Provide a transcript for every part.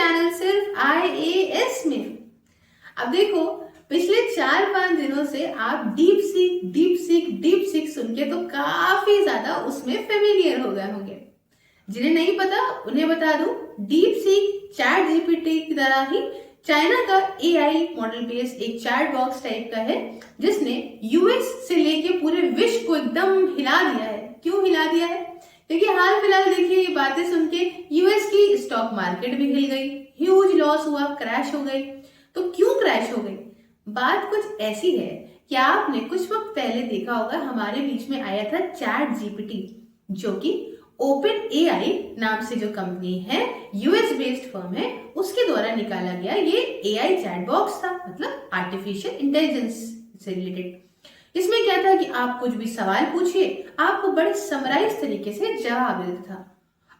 Channel सिर्फ IAS में। अब देखो पिछले 4-5 दिनों से आप डीप सीक सुन के तो काफी ज्यादा उसमें फेमिलियर हो गए होंगे। जिन्हें नहीं पता उन्हें बता दूं, डीप सीक चैट जीपीटी की तरह ही चाइना का AI मॉडल बेस्ड एक चैट बॉक्स टाइप का है, जिसने यूएस से लेके पूरे विश्व को एकदम हिला दिया है। क्यों हिला दिया है? क्योंकि हाल फिलहाल देखिए ये बातें सुन के यूएस की स्टॉक मार्केट भी हिल गई, ह्यूज लॉस हुआ, क्रैश हो गई। तो क्यों क्रैश हो गई? बात कुछ ऐसी है कि आपने कुछ वक्त पहले देखा होगा हमारे बीच में आया था चैट जीपीटी, जो कि ओपन AI नाम से जो कंपनी है, यूएस बेस्ड फर्म है, उसके द्वारा निकाला गया ये AI चैट बॉक्स था, मतलब आर्टिफिशियल इंटेलिजेंस से रिलेटेड। इसमें क्या था कि आप कुछ भी सवाल पूछिए, आपको बड़े समराइज तरीके से जवाब देता था।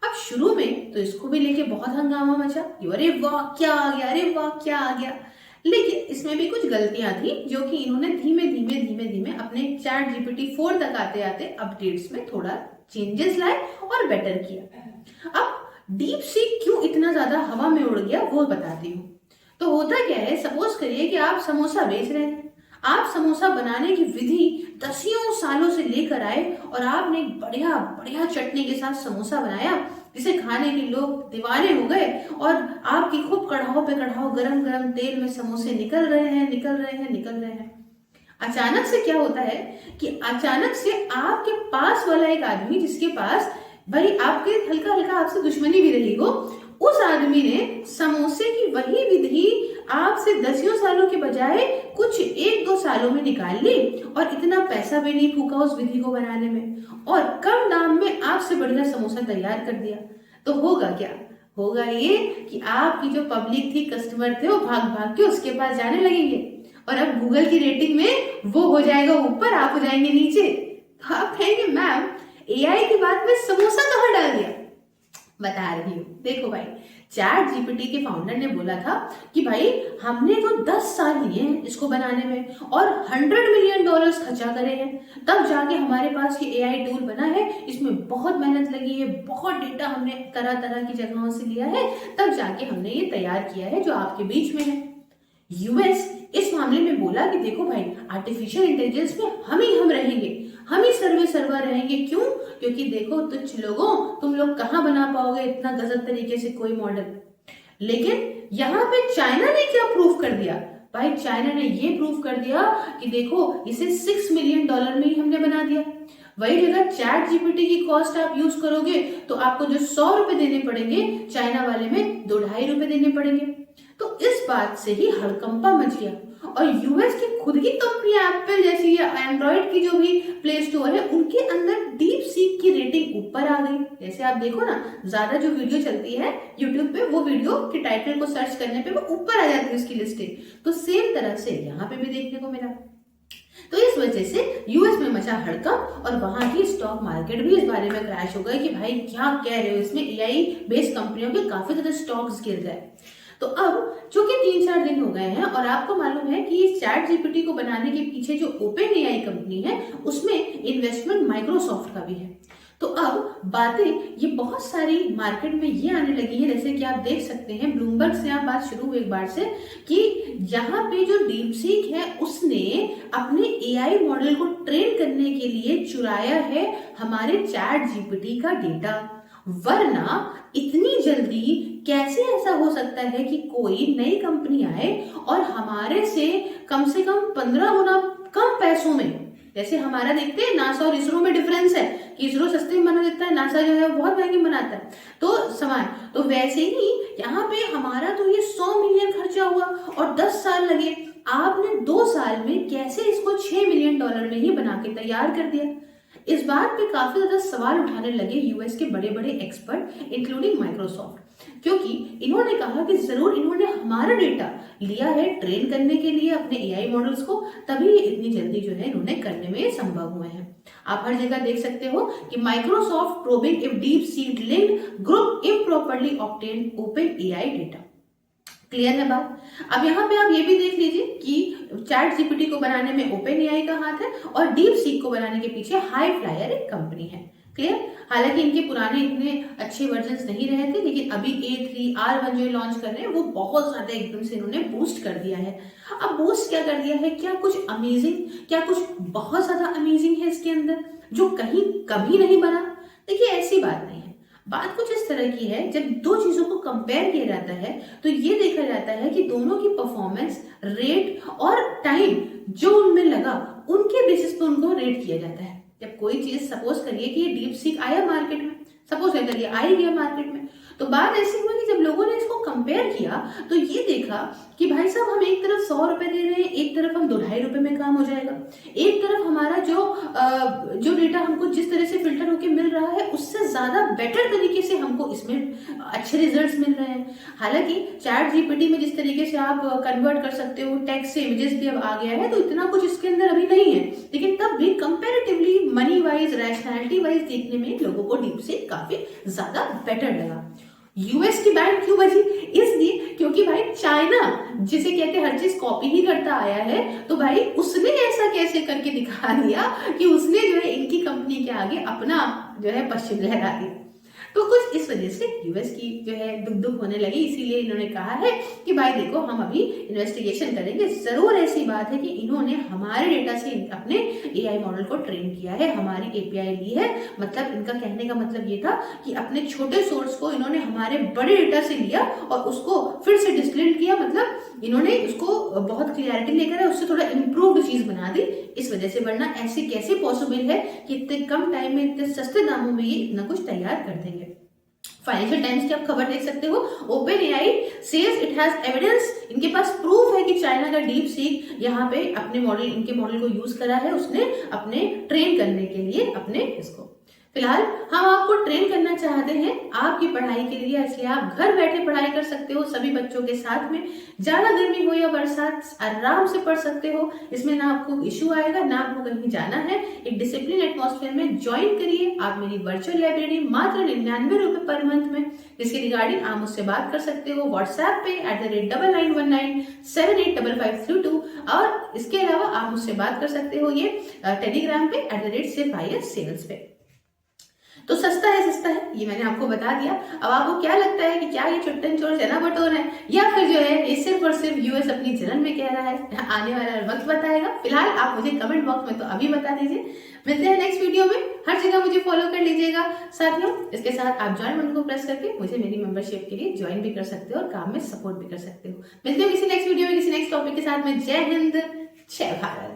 अब शुरू में तो इसको भी लेके बहुत हंगामा मचा कि अरे वाह क्या आ गया, अरे वाह क्या आ गया। लेकिन इसमें भी कुछ गलतियां थी जो कि इन्होंने धीमे धीमे अपने चैट जीपीटी 4 तक आते आते अपडेट्स में थोड़ा चेंजेस लाए और बेटर किया। अब डीप सीक क्यों इतना ज्यादा हवा में उड़ गया वो बताती हूँ। तो होता क्या है, सपोज करिए कि आप समोसा बेच रहे हैं। आप समोसा बनाने की विधि दसियों सालों से लेकर आए और आपने एक बढ़िया बढ़िया चटनी के साथ समोसा बनाया, जिसे खाने के लोग दीवाने हो गए और आपकी खूब कढ़ाओ पे कढ़ाओ गरम गरम तेल में समोसे निकल रहे हैं। अचानक से क्या होता है कि अचानक से आपके पास वाला एक आदमी, जिसके पास भाई आपके हल्का हल्का आपसे दुश्मनी भी रही हो, उस आदमी ने समोसे की वही विधि आपसे दसियों सालों के बजाय कुछ 1-2 सालों में निकाल ली और इतना पैसा भी नहीं फूका उस विधि को बनाने में और कम दाम में आपसे बढ़िया समोसा तैयार कर दिया। तो होगा क्या? होगा ये कि आपकी जो पब्लिक थी, कस्टमर थे, वो भाग भाग के उसके पास जाने लगेंगे और अब गूगल की रेटिंग में वो हो जाएगा ऊपर, आप हो जाएंगे नीचे। तो आप कहेंगे मैम AI की बात में समोसा कहाँ डाल दिया? बता रही हूँ, देखो भाई, चैट जीपीटी के फाउंडर ने बोला था कि भाई हमने तो 10 साल लिए हैं इसको बनाने में और $100 मिलियन खर्चा करे हैं, तब जाके हमारे पास ये AI टूल बना है। इसमें बहुत मेहनत लगी है, बहुत डेटा हमने तरह तरह की जगहों से लिया है, तब जाके हमने ये तैयार किया है जो आपके बीच में है। यूएस इस मामले में बोला कि देखो भाई, आर्टिफिशियल इंटेलिजेंस में हम रहेंगे, हम ही सर्वा रहेंगे। क्यों? क्योंकि देखो तुच्छ लोगों, तुम लोग कहाँ बना पाओगे इतना गजब तरीके से कोई मॉडल। लेकिन यहाँ पे चाइना ने क्या प्रूफ कर दिया? भाई चाइना ने ये प्रूफ कर दिया कि देखो इसे $6 मिलियन में ही हमने बना दिया। वही जगह चैट जीपीटी की कॉस्ट आप यूज करोगे तो आपको जो ₹100 देने पड़ेंगे, चाइना वाले में $2.5 देने पड़ेंगे। तो इस बात से ही हड़कंपा मच गया और यूएस की खुद की कंपनी एप्पल जैसी या एंड्रॉइड की जो भी प्ले स्टोर है, उनके अंदर डीप सीक की रेटिंग ऊपर आ गई। जैसे आप देखो ना, ज्यादा जो वीडियो चलती है यूट्यूब पे, वो वीडियो के टाइटल को सर्च करने पे वो ऊपर आ जाती है उसकी लिस्टें। तो सेम तरह से यहाँ पे भी देखने को मिला। तो इस वजह से यूएस में मचा हड़कंप और वहां की स्टॉक मार्केट भी इस बारे में क्रैश हो गई कि भाई क्या कह रहे हो, इसमें AI बेस्ड कंपनियों के काफी ज्यादा स्टॉक्स गिर गए। तो अब चूंकि 3-4 दिन हो गए हैं और आपको मालूम है कि इस चैट जीपीटी को बनाने के पीछे जो ओपन AI कंपनी है, उसमें इन्वेस्टमेंट माइक्रोसॉफ्ट का भी है। तो अब बातें ये बहुत सारी मार्केट में ये आने लगी है, जैसे कि आप देख सकते हैं ब्लूमबर्ग से आप बात शुरू हुई एक बार से कि यहाँ पे जो डीपसीक है उसने अपने AI मॉडल को ट्रेन करने के लिए चुराया है हमारे चैट जीपीटी का डेटा। वरना इतनी जल्दी कैसे ऐसा हो सकता है कि कोई नई कंपनी आए और हमारे से कम 15 गुना कम पैसों में, जैसे हमारा देखते हैं नासा और इसरो में डिफरेंस है कि इसरो सस्ते में बना देता है, नासा जो है वो बहुत महंगी बनाता है, तो समान। तो वैसे ही यहाँ पे हमारा तो ये 100 मिलियन खर्चा हुआ और 10 साल लगे, आपने 2 साल में कैसे इसको $6 मिलियन में ही बना के तैयार कर दिया? इस बात पे काफी ज्यादा सवाल उठाने लगे यूएस के बड़े बड़े एक्सपर्ट इंक्लूडिंग माइक्रोसॉफ्ट, क्योंकि इन्होंने कहा कि जरूर इन्होंने हमारा डेटा लिया है ट्रेन करने के लिए अपने AI मॉडल्स को, तभी ये इतनी जल्दी जो है इन्होंने करने में संभव हुए हैं। आप हर जगह देख सकते हो कि Microsoft probing if deep seek linked group improperly obtained open AI data. Clear है बात? अब यहाँ पे आप ये भी देख लीजिए कि चैट जीपीटी को बनाने में ओपन AI का हाथ है और डीप सीक को बनाने के पीछे हाई फ्लायर एक कंपनी है। क्लियर। हालांकि इनके पुराने इतने अच्छे वर्जन्स नहीं रहे थे, लेकिन अभी A3 R1 जो लॉन्च कर रहे हैं वो बहुत ज्यादा एकदम से इन्होंने बूस्ट कर दिया है। अब बूस्ट क्या कर दिया है, क्या कुछ अमेजिंग, क्या कुछ बहुत ज्यादा अमेजिंग है इसके अंदर जो कहीं कभी नहीं बना? देखिए ऐसी बात नहीं है, बात कुछ इस तरह की है, जब दो चीजों को कंपेयर किया जाता है तो ये देखा जाता है कि दोनों की परफॉर्मेंस, रेट और टाइम जो उनमें लगा उनके बेसिस पे उनको रेट किया जाता है। जब कोई चीज सपोज करिए कि ये डीप सीक आया मार्केट में, सपोज करिए आ ही गया मार्केट में, तो बात ऐसी हुई कि जब लोगों ने इसको कंपेयर किया तो ये देखा कि भाई साहब हम एक तरफ 100 रुपए दे रहे हैं, एक तरफ हम 2-2.5 रुपए में काम हो जाएगा, एक तरफ हमारा जो डेटा हमको जिस तरह से फिल्टर होके मिल रहा है उससे ज्यादा बेटर तरीके से हमको इसमें अच्छे रिजल्ट्स मिल रहे हैं। हालांकि चैट जीपीटी में जिस तरीके से आप कन्वर्ट कर सकते हो, टेक्स्ट से इमेजेस भी अब आ गया है, तो इतना कुछ इसके अंदर अभी नहीं है, लेकिन तब भी comparatively money wise, rationality wise देखने में लोगों को डीप सीक काफी ज्यादा बेटर लगा। यूएस की बैंड क्यों बजी? इसलिए क्योंकि भाई चाइना जिसे कहते हैं हर चीज कॉपी ही करता आया है, तो भाई उसने ऐसा कैसे करके दिखा दिया कि उसने जो है इनकी कंपनी के आगे अपना जो है पश्चिम लहरा दी। तो कुछ इस वजह से यूएस की जो है दुख दुख होने लगी, इसीलिए इन्होंने कहा है कि भाई देखो हम अभी इन्वेस्टिगेशन करेंगे। जरूर ऐसी बात है कि इन्होंने हमारे डेटा से अपने एआई मॉडल को ट्रेन किया है, हमारी एपीआई ली है, मतलब इनका कहने का मतलब ये था कि अपने छोटे सोर्स को इन्होंने हमारे बड़े डेटा से लिया और उसको फिर से डिस्टिल किया, मतलब इन्होंने उसको बहुत क्लियरिटी लेकर उससे थोड़ा इम्प्रूव्ड चीज बना दी। इस वजह से, वरना ऐसे कैसे पॉसिबल है कि इतने कम टाइम में, इतने सस्ते दामों में ये इतना कुछ तैयार कर देंगे। फाइनेंशियल टाइम्स की आप खबर देख सकते हो, open AI says it has evidence, इनके पास प्रूफ है कि चाइना का डीप सीक यहाँ पे अपने मॉडल, इनके मॉडल को यूज करा है उसने अपने ट्रेन करने के लिए अपने इसको। फिलहाल हम आपको ट्रेन करना चाहते हैं आपकी पढ़ाई के लिए, इसलिए आप घर बैठे पढ़ाई कर सकते हो सभी बच्चों के साथ में, ज्यादा गर्मी हो या बरसात आराम से पढ़ सकते हो, इसमें ना आपको इश्यू आएगा, ना आपको कहीं जाना है। एक डिसिप्लिन एटमॉस्फेयर में ज्वाइन करिए आप मेरी वर्चुअल लाइब्रेरी मात्र 99 रुपए पर मंथ में, जिसके रिगार्डिंग आप मुझसे बात कर सकते हो व्हाट्सएप पे @9919785532, और इसके अलावा आप मुझसे बात कर सकते हो ये टेलीग्राम पे @SafeIS पे। तो सस्ता है ये मैंने आपको बता दिया। अब आपको क्या लगता है कि क्या ये चुट्टन चोर चना बटोर है, या फिर जो है ये सिर्फ और सिर्फ यूएस अपनी जलन में कह रहा है? आने वाला वक्त बताएगा। फिलहाल आप मुझे कमेंट बॉक्स में तो अभी बता दीजिए। मिलते हैं नेक्स्ट वीडियो में, हर जगह मुझे फॉलो कर लीजिएगा साथियों। इसके साथ आप ज्वाइन बटन को प्रेस करके मुझे मेरी मेंबरशिप के लिए ज्वाइन भी कर सकते हो और काम में सपोर्ट भी कर सकते हो। मिलते हैं किसी नेक्स्ट वीडियो में किसी नेक्स्ट टॉपिक के साथ में। जय हिंद, जय भारत।